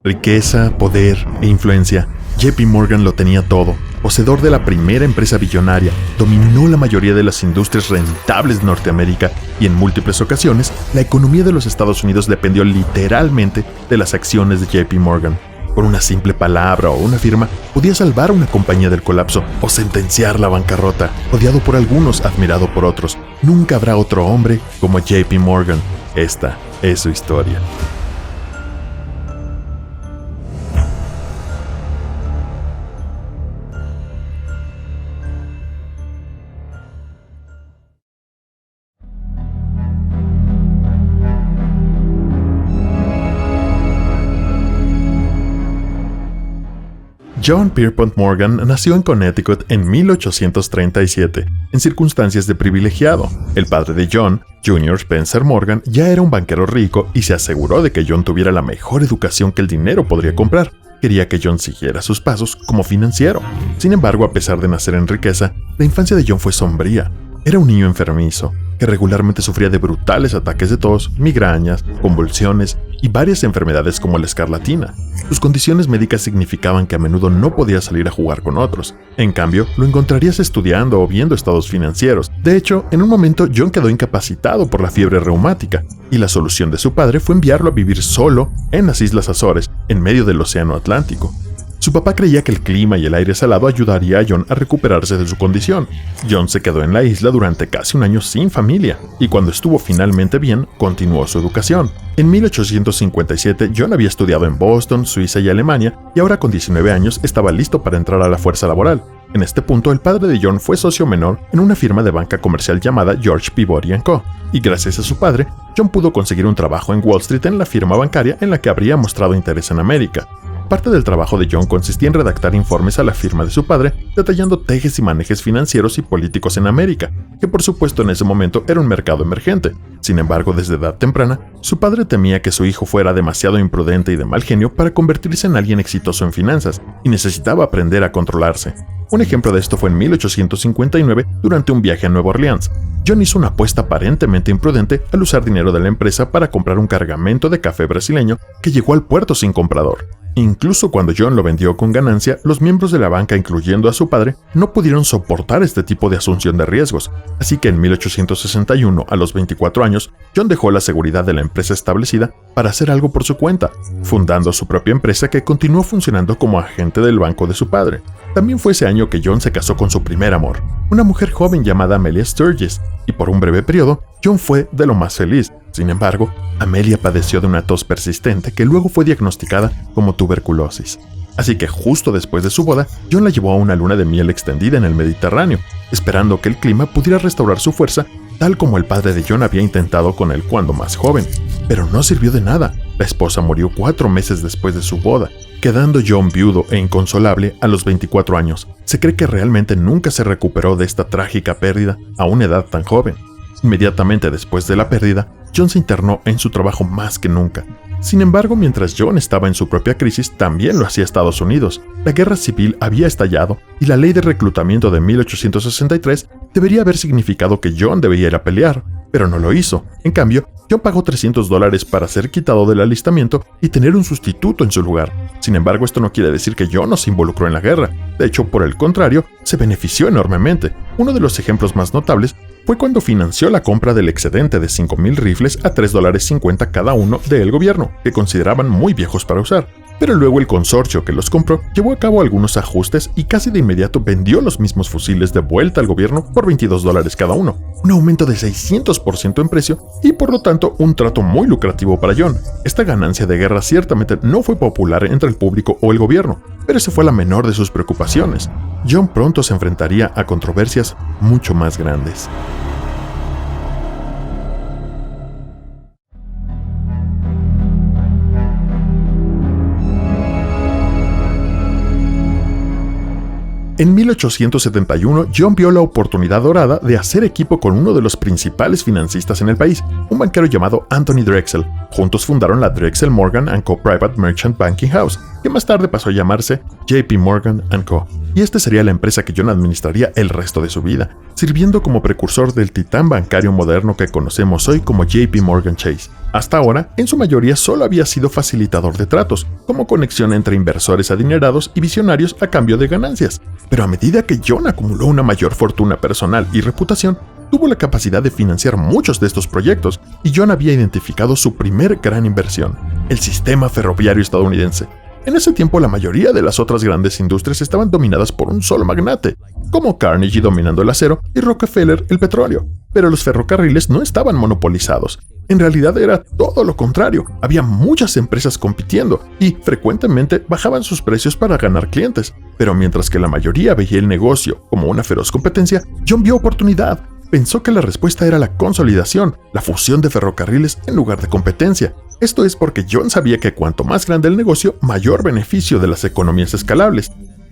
Riqueza, poder e influencia. JP Morgan lo tenía todo. Poseedor de la primera empresa billonaria, dominó la mayoría de las industrias rentables de Norteamérica y en múltiples ocasiones, la economía de los Estados Unidos dependió literalmente de las acciones de JP Morgan. Con una simple palabra o una firma, podía salvar a una compañía del colapso o sentenciar la bancarrota. Odiado por algunos, admirado por otros. Nunca habrá otro hombre como JP Morgan. Esta es su historia. John Pierpont Morgan nació en Connecticut en 1837, en circunstancias de privilegiado. El padre de John, Jr. Spencer Morgan, ya era un banquero rico y se aseguró de que John tuviera la mejor educación que el dinero podría comprar. Quería que John siguiera sus pasos como financiero. Sin embargo, a pesar de nacer en riqueza, la infancia de John fue sombría. Era un niño enfermizo, que regularmente sufría de brutales ataques de tos, migrañas, convulsiones y varias enfermedades como la escarlatina. Sus condiciones médicas significaban que a menudo no podía salir a jugar con otros. En cambio, lo encontrarías estudiando o viendo estados financieros. De hecho, en un momento John quedó incapacitado por la fiebre reumática, y la solución de su padre fue enviarlo a vivir solo en las Islas Azores, en medio del Océano Atlántico. Su papá creía que el clima y el aire salado ayudaría a John a recuperarse de su condición. John se quedó en la isla durante casi un año sin familia, y cuando estuvo finalmente bien, continuó su educación. En 1857, John había estudiado en Boston, Suiza y Alemania, y ahora con 19 años estaba listo para entrar a la fuerza laboral. En este punto, el padre de John fue socio menor en una firma de banca comercial llamada George Peabody & Co., y gracias a su padre, John pudo conseguir un trabajo en Wall Street en la firma bancaria en la que habría mostrado interés en América. Parte del trabajo de John consistía en redactar informes a la firma de su padre, detallando tejes y manejes financieros y políticos en América, que por supuesto en ese momento era un mercado emergente. Sin embargo, desde edad temprana, su padre temía que su hijo fuera demasiado imprudente y de mal genio para convertirse en alguien exitoso en finanzas, y necesitaba aprender a controlarse. Un ejemplo de esto fue en 1859, durante un viaje a Nueva Orleans. John hizo una apuesta aparentemente imprudente al usar dinero de la empresa para comprar un cargamento de café brasileño que llegó al puerto sin comprador. Incluso cuando John lo vendió con ganancia, los miembros de la banca, incluyendo a su padre, no pudieron soportar este tipo de asunción de riesgos, así que en 1861, a los 24 años, John dejó la seguridad de la empresa establecida para hacer algo por su cuenta, fundando su propia empresa que continuó funcionando como agente del banco de su padre. También fue ese año que John se casó con su primer amor, una mujer joven llamada Amelia Sturgis, y por un breve periodo, John fue de lo más feliz. Sin embargo, Amelia padeció de una tos persistente que luego fue diagnosticada como tuberculosis. Así que justo después de su boda, John la llevó a una luna de miel extendida en el Mediterráneo, esperando que el clima pudiera restaurar su fuerza, tal como el padre de John había intentado con él cuando más joven. Pero no sirvió de nada. La esposa murió 4 meses después de su boda, quedando John viudo e inconsolable a los 24 años. Se cree que realmente nunca se recuperó de esta trágica pérdida a una edad tan joven. Inmediatamente después de la pérdida, John se internó en su trabajo más que nunca. Sin embargo, mientras John estaba en su propia crisis, también lo hacía Estados Unidos. La guerra civil había estallado y la ley de reclutamiento de 1863 debería haber significado que John debía ir a pelear, pero no lo hizo. En cambio, John pagó $300 para ser quitado del alistamiento y tener un sustituto en su lugar. Sin embargo, esto no quiere decir que John no se involucró en la guerra. De hecho, por el contrario, se benefició enormemente. Uno de los ejemplos más notables fue cuando financió la compra del excedente de 5,000 rifles a $3.50 cada uno del gobierno, que consideraban muy viejos para usar. Pero luego el consorcio que los compró llevó a cabo algunos ajustes y casi de inmediato vendió los mismos fusiles de vuelta al gobierno por $22 cada uno, un aumento de 600% en precio y por lo tanto un trato muy lucrativo para John. Esta ganancia de guerra ciertamente no fue popular entre el público o el gobierno, pero esa fue la menor de sus preocupaciones. John pronto se enfrentaría a controversias mucho más grandes. En 1871, John vio la oportunidad dorada de hacer equipo con uno de los principales financistas en el país, un banquero llamado Anthony Drexel. Juntos fundaron la Drexel Morgan & Co. Private Merchant Banking House. que más tarde pasó a llamarse JP Morgan & Co. Y esta sería la empresa que John administraría el resto de su vida, sirviendo como precursor del titán bancario moderno que conocemos hoy como JP Morgan Chase. Hasta ahora, en su mayoría solo había sido facilitador de tratos, como conexión entre inversores adinerados y visionarios a cambio de ganancias. Pero a medida que John acumuló una mayor fortuna personal y reputación, tuvo la capacidad de financiar muchos de estos proyectos, y John había identificado su primer gran inversión, el sistema ferroviario estadounidense. En ese tiempo la mayoría de las otras grandes industrias estaban dominadas por un solo magnate, como Carnegie dominando el acero y Rockefeller el petróleo, pero los ferrocarriles no estaban monopolizados. En realidad era todo lo contrario, había muchas empresas compitiendo y frecuentemente bajaban sus precios para ganar clientes, pero mientras que la mayoría veía el negocio como una feroz competencia, John vio oportunidad. Pensó que la respuesta era la consolidación, la fusión de ferrocarriles en lugar de competencia. Esto es porque John sabía que cuanto más grande el negocio, mayor beneficio de las economías escalables.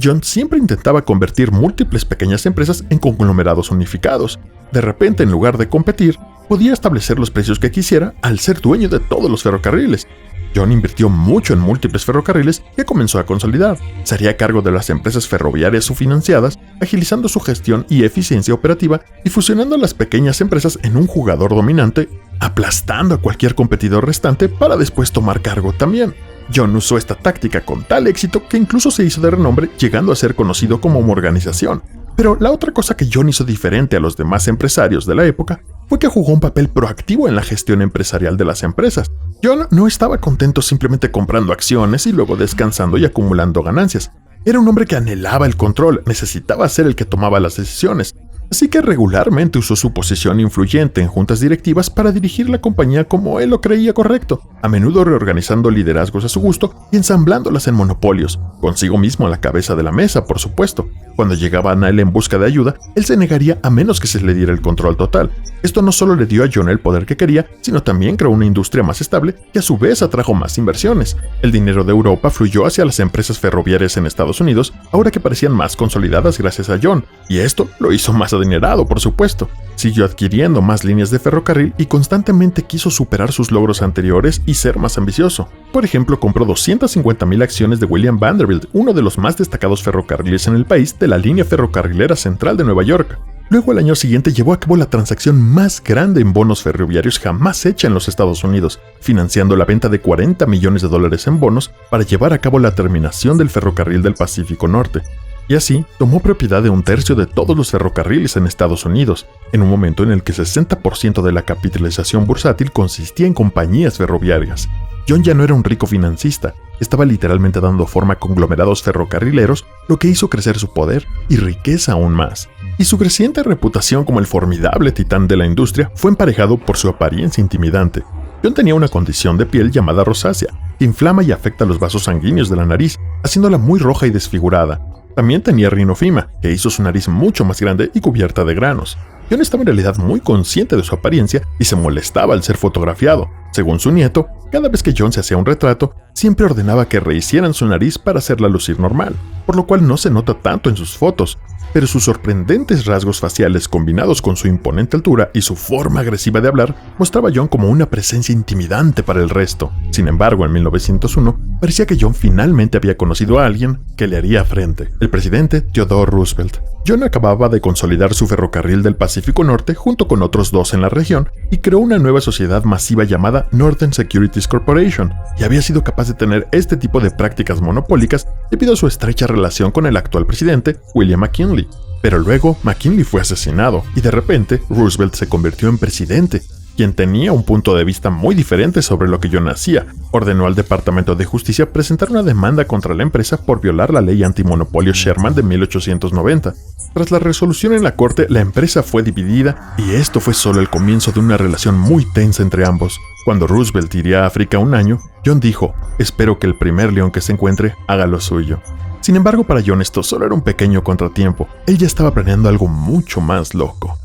John siempre intentaba convertir múltiples pequeñas empresas en conglomerados unificados. De repente, en lugar de competir, podía establecer los precios que quisiera al ser dueño de todos los ferrocarriles. John invirtió mucho en múltiples ferrocarriles que comenzó a consolidar. Se haría cargo de las empresas ferroviarias subfinanciadas, agilizando su gestión y eficiencia operativa y fusionando a las pequeñas empresas en un jugador dominante, aplastando a cualquier competidor restante para después tomar cargo también. John usó esta táctica con tal éxito que incluso se hizo de renombre, llegando a ser conocido como Morganización. Pero la otra cosa que John hizo diferente a los demás empresarios de la época fue que jugó un papel proactivo en la gestión empresarial de las empresas. John no estaba contento simplemente comprando acciones y luego descansando y acumulando ganancias. Era un hombre que anhelaba el control, necesitaba ser el que tomaba las decisiones. Así que regularmente usó su posición influyente en juntas directivas para dirigir la compañía como él lo creía correcto, a menudo reorganizando liderazgos a su gusto y ensamblándolas en monopolios, consigo mismo a la cabeza de la mesa, por supuesto. Cuando llegaban a él en busca de ayuda, él se negaría a menos que se le diera el control total. Esto no solo le dio a John el poder que quería, sino también creó una industria más estable que a su vez atrajo más inversiones. El dinero de Europa fluyó hacia las empresas ferroviarias en Estados Unidos, ahora que parecían más consolidadas gracias a John, y esto lo hizo más adinerado, por supuesto. Siguió adquiriendo más líneas de ferrocarril y constantemente quiso superar sus logros anteriores y ser más ambicioso. Por ejemplo, compró 250,000 acciones de William Vanderbilt, uno de los más destacados ferrocarriles en el país, de la línea ferrocarrilera central de Nueva York. Luego, al año siguiente, llevó a cabo la transacción más grande en bonos ferroviarios jamás hecha en los Estados Unidos, financiando la venta de $40 millones en bonos para llevar a cabo la terminación del ferrocarril del Pacífico Norte. Y así, tomó propiedad de 1/3 de todos los ferrocarriles en Estados Unidos, en un momento en el que 60% de la capitalización bursátil consistía en compañías ferroviarias. John ya no era un rico financista, estaba literalmente dando forma a conglomerados ferrocarrileros, lo que hizo crecer su poder y riqueza aún más. Y su creciente reputación como el formidable titán de la industria fue emparejado por su apariencia intimidante. John tenía una condición de piel llamada rosácea, que inflama y afecta los vasos sanguíneos de la nariz, haciéndola muy roja y desfigurada. También tenía rinofima, que hizo su nariz mucho más grande y cubierta de granos. John estaba en realidad muy consciente de su apariencia y se molestaba al ser fotografiado. Según su nieto, cada vez que John se hacía un retrato, siempre ordenaba que rehicieran su nariz para hacerla lucir normal, por lo cual no se nota tanto en sus fotos. Pero sus sorprendentes rasgos faciales combinados con su imponente altura y su forma agresiva de hablar mostraba a John como una presencia intimidante para el resto. Sin embargo, en 1901, parecía que John finalmente había conocido a alguien que le haría frente, el presidente Theodore Roosevelt. John acababa de consolidar su ferrocarril del Pacífico Norte junto con otros 2 en la región y creó una nueva sociedad masiva llamada Northern Securities Corporation, y había sido capaz de tener este tipo de prácticas monopólicas debido a su estrecha relación con el actual presidente, William McKinley. Pero luego McKinley fue asesinado y de repente Roosevelt se convirtió en presidente, quien tenía un punto de vista muy diferente sobre lo que John hacía. Ordenó al Departamento de Justicia presentar una demanda contra la empresa por violar la ley antimonopolio Sherman de 1890. Tras la resolución en la corte, la empresa fue dividida y esto fue solo el comienzo de una relación muy tensa entre ambos. Cuando Roosevelt iría a África un año, John dijo: "Espero que el primer león que se encuentre haga lo suyo". Sin embargo, para John esto solo era un pequeño contratiempo. Él ya estaba planeando algo mucho más loco.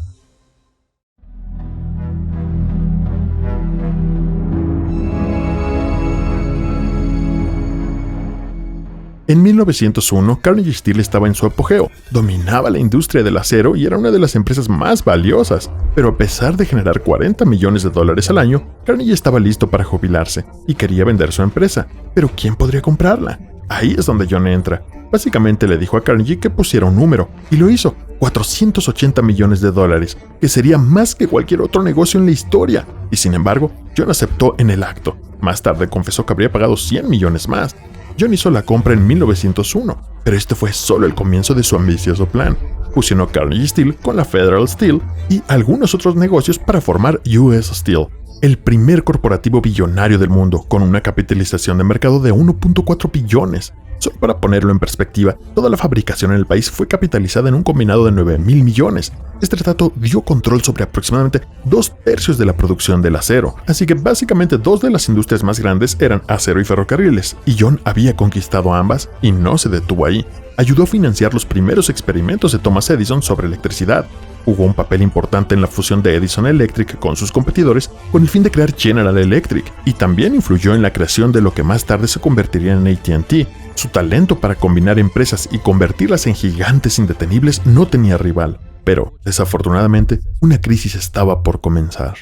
En 1901, Carnegie Steel estaba en su apogeo, dominaba la industria del acero y era una de las empresas más valiosas. Pero a pesar de generar $40 millones al año, Carnegie estaba listo para jubilarse y quería vender su empresa. ¿Pero quién podría comprarla? Ahí es donde John entra. Básicamente le dijo a Carnegie que pusiera un número, y lo hizo, $480 millones, que sería más que cualquier otro negocio en la historia. Y sin embargo, John aceptó en el acto. Más tarde confesó que habría pagado 100 millones más. John hizo la compra en 1901, pero este fue solo el comienzo de su ambicioso plan. Fusionó Carnegie Steel con la Federal Steel y algunos otros negocios para formar US Steel, el primer corporativo billonario del mundo, con una capitalización de mercado de 1.4 billones. Solo para ponerlo en perspectiva, toda la fabricación en el país fue capitalizada en un combinado de 9.000 millones. Este tratado dio control sobre aproximadamente 2/3 de la producción del acero, así que básicamente dos de las industrias más grandes eran acero y ferrocarriles, y John había conquistado ambas y no se detuvo ahí. Ayudó a financiar los primeros experimentos de Thomas Edison sobre electricidad. Jugó un papel importante en la fusión de Edison Electric con sus competidores con el fin de crear General Electric, y también influyó en la creación de lo que más tarde se convertiría en AT&T. Su talento para combinar empresas y convertirlas en gigantes indetenibles no tenía rival, pero, desafortunadamente, una crisis estaba por comenzar.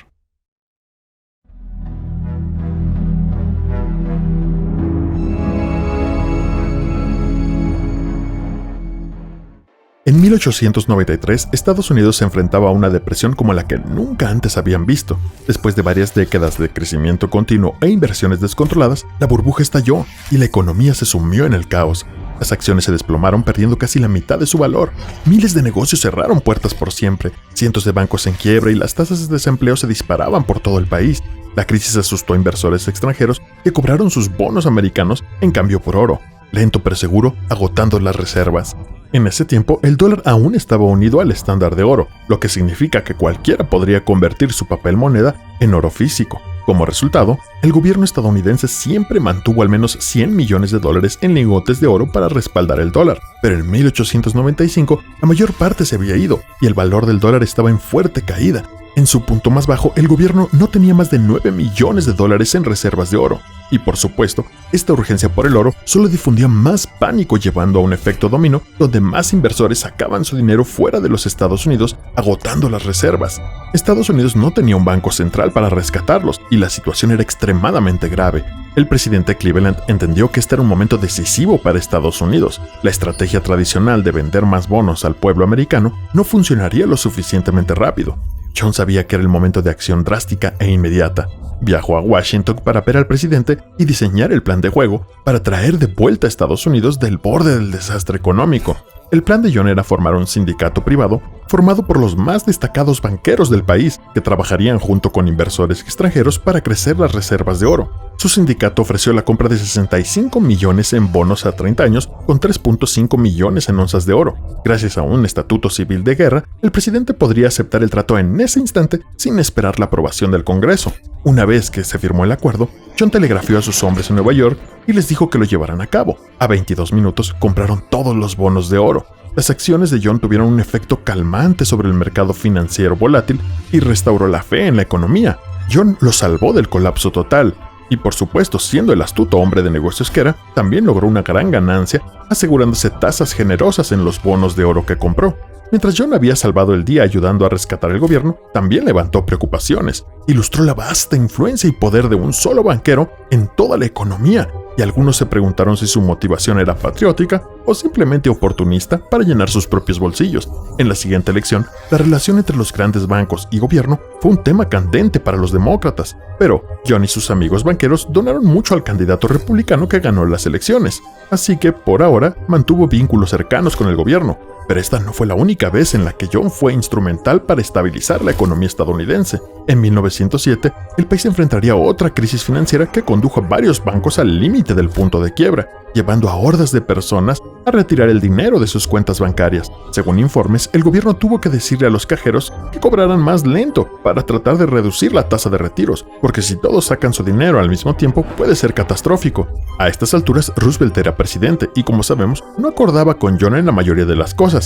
En 1893, Estados Unidos se enfrentaba a una depresión como la que nunca antes habían visto. Después de varias décadas de crecimiento continuo e inversiones descontroladas, la burbuja estalló y la economía se sumió en el caos. Las acciones se desplomaron perdiendo casi la mitad de su valor. Miles de negocios cerraron puertas por siempre, cientos de bancos en quiebra y las tasas de desempleo se disparaban por todo el país. La crisis asustó a inversores extranjeros que cobraron sus bonos americanos en cambio por oro, lento pero seguro, agotando las reservas. En ese tiempo, el dólar aún estaba unido al estándar de oro, lo que significa que cualquiera podría convertir su papel moneda en oro físico. Como resultado, el gobierno estadounidense siempre mantuvo al menos $100 millones en lingotes de oro para respaldar el dólar, pero en 1895 la mayor parte se había ido y el valor del dólar estaba en fuerte caída. En su punto más bajo, el gobierno no tenía más de $9 millones en reservas de oro. Y por supuesto, esta urgencia por el oro solo difundía más pánico, llevando a un efecto dominó donde más inversores sacaban su dinero fuera de los Estados Unidos, agotando las reservas. Estados Unidos no tenía un banco central para rescatarlos y la situación era extremadamente grave. El presidente Cleveland entendió que este era un momento decisivo para Estados Unidos. La estrategia tradicional de vender más bonos al pueblo americano no funcionaría lo suficientemente rápido. John sabía que era el momento de acción drástica e inmediata. Viajó a Washington para ver al presidente y diseñar el plan de juego para traer de vuelta a Estados Unidos del borde del desastre económico. El plan de John era formar un sindicato privado formado por los más destacados banqueros del país que trabajarían junto con inversores extranjeros para crecer las reservas de oro. Su sindicato ofreció la compra de 65 millones en bonos a 30 años con 3.5 millones en onzas de oro. Gracias a un estatuto civil de guerra, el presidente podría aceptar el trato en ese instante sin esperar la aprobación del Congreso. Una vez que se firmó el acuerdo, John telegrafió a sus hombres en Nueva York y les dijo que lo llevaran a cabo. A 22 minutos compraron todos los bonos de oro. Las acciones de John tuvieron un efecto calmante sobre el mercado financiero volátil y restauró la fe en la economía. John lo salvó del colapso total. Y por supuesto, siendo el astuto hombre de negocios que era, también logró una gran ganancia, asegurándose tasas generosas en los bonos de oro que compró. Mientras John había salvado el día ayudando a rescatar el gobierno, también levantó preocupaciones. Ilustró la vasta influencia y poder de un solo banquero en toda la economía, y algunos se preguntaron si su motivación era patriótica o simplemente oportunista para llenar sus propios bolsillos. En la siguiente elección, la relación entre los grandes bancos y gobierno fue un tema candente para los demócratas, pero John y sus amigos banqueros donaron mucho al candidato republicano que ganó las elecciones, así que por ahora mantuvo vínculos cercanos con el gobierno. Pero esta no fue la única vez en la que John fue instrumental para estabilizar la economía estadounidense. En 1907, el país enfrentaría otra crisis financiera que condujo a varios bancos al límite del punto de quiebra, llevando a hordas de personas a retirar el dinero de sus cuentas bancarias. Según informes, el gobierno tuvo que decirle a los cajeros que cobraran más lento para tratar de reducir la tasa de retiros, porque si todos sacan su dinero al mismo tiempo puede ser catastrófico. A estas alturas, Roosevelt era presidente y, como sabemos, no acordaba con John en la mayoría de las cosas.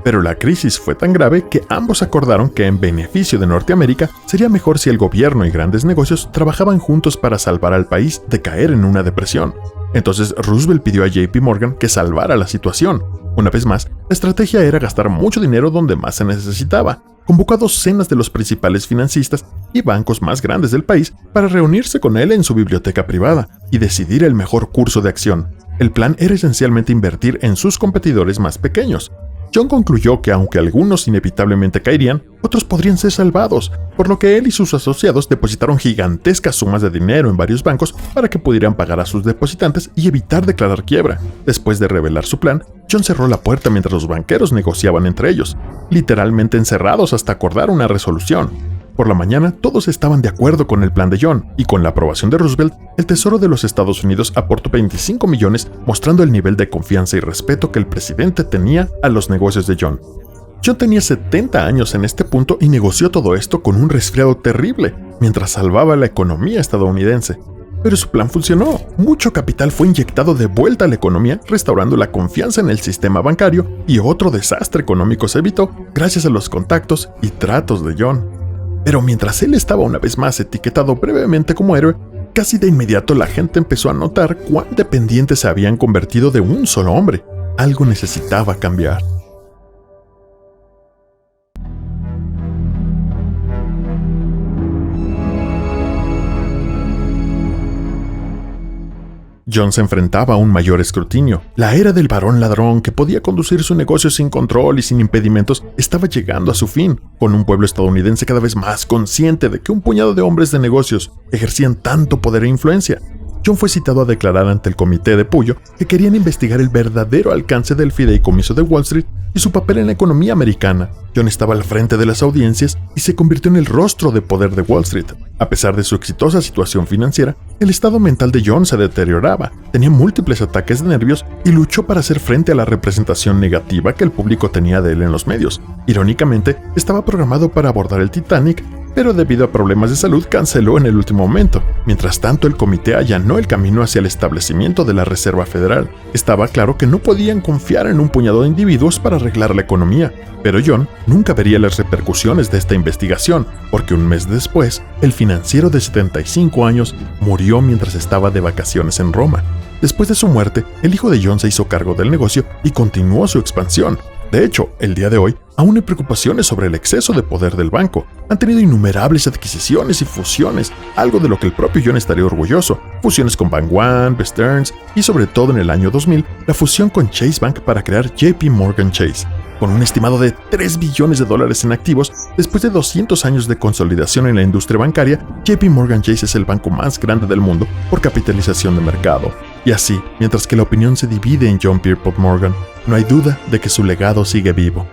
Pero la crisis fue tan grave que ambos acordaron que en beneficio de Norteamérica sería mejor si el gobierno y grandes negocios trabajaban juntos para salvar al país de caer en una depresión. Entonces Roosevelt pidió a JP Morgan que salvara la situación. Una vez más, la estrategia era gastar mucho dinero donde más se necesitaba. Convocó a docenas de los principales financistas y bancos más grandes del país para reunirse con él en su biblioteca privada y decidir el mejor curso de acción. El plan era esencialmente invertir en sus competidores más pequeños. John concluyó que aunque algunos inevitablemente caerían, otros podrían ser salvados, por lo que él y sus asociados depositaron gigantescas sumas de dinero en varios bancos para que pudieran pagar a sus depositantes y evitar declarar quiebra. Después de revelar su plan, John cerró la puerta mientras los banqueros negociaban entre ellos, literalmente encerrados hasta acordar una resolución. Por la mañana, todos estaban de acuerdo con el plan de John, y con la aprobación de Roosevelt, el Tesoro de los Estados Unidos aportó 25 millones, mostrando el nivel de confianza y respeto que el presidente tenía a los negocios de John. John tenía 70 años en este punto y negoció todo esto con un resfriado terrible, mientras salvaba la economía estadounidense. Pero su plan funcionó. Mucho capital fue inyectado de vuelta a la economía, restaurando la confianza en el sistema bancario, y otro desastre económico se evitó gracias a los contactos y tratos de John. Pero mientras él estaba una vez más etiquetado brevemente como héroe, casi de inmediato la gente empezó a notar cuán dependientes se habían convertido de un solo hombre. Algo necesitaba cambiar. John se enfrentaba a un mayor escrutinio. La era del varón ladrón que podía conducir su negocio sin control y sin impedimentos estaba llegando a su fin, con un pueblo estadounidense cada vez más consciente de que un puñado de hombres de negocios ejercían tanto poder e influencia. John fue citado a declarar ante el comité de Puyo que querían investigar el verdadero alcance del fideicomiso de Wall Street y su papel en la economía americana. John estaba al frente de las audiencias y se convirtió en el rostro de poder de Wall Street. A pesar de su exitosa situación financiera, el estado mental de John se deterioraba, tenía múltiples ataques de nervios y luchó para hacer frente a la representación negativa que el público tenía de él en los medios. Irónicamente, estaba programado para abordar el Titanic, pero debido a problemas de salud canceló en el último momento. Mientras tanto, el comité allanó el camino hacia el establecimiento de la Reserva Federal. Estaba claro que no podían confiar en un puñado de individuos para arreglar la economía, pero John nunca vería las repercusiones de esta investigación, porque un mes después, el financiero de 75 años murió mientras estaba de vacaciones en Roma. Después de su muerte, el hijo de John se hizo cargo del negocio y continuó su expansión. De hecho, el día de hoy, aún hay preocupaciones sobre el exceso de poder del banco. Han tenido innumerables adquisiciones y fusiones, algo de lo que el propio John estaría orgulloso. Fusiones con Bank One, Bear Stearns y sobre todo en el año 2000, la fusión con Chase Bank para crear JP Morgan Chase. Con un estimado de $3 billones en activos, después de 200 años de consolidación en la industria bancaria, JP Morgan Chase es el banco más grande del mundo por capitalización de mercado. Y así, mientras que la opinión se divide en John Pierpont Morgan, no hay duda de que su legado sigue vivo.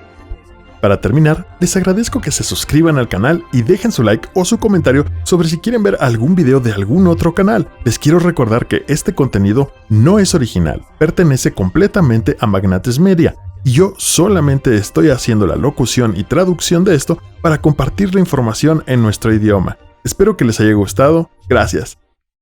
Para terminar, les agradezco que se suscriban al canal y dejen su like o su comentario sobre si quieren ver algún video de algún otro canal. Les quiero recordar que este contenido no es original, pertenece completamente a Magnates Media, y yo solamente estoy haciendo la locución y traducción de esto para compartir la información en nuestro idioma. Espero que les haya gustado. Gracias.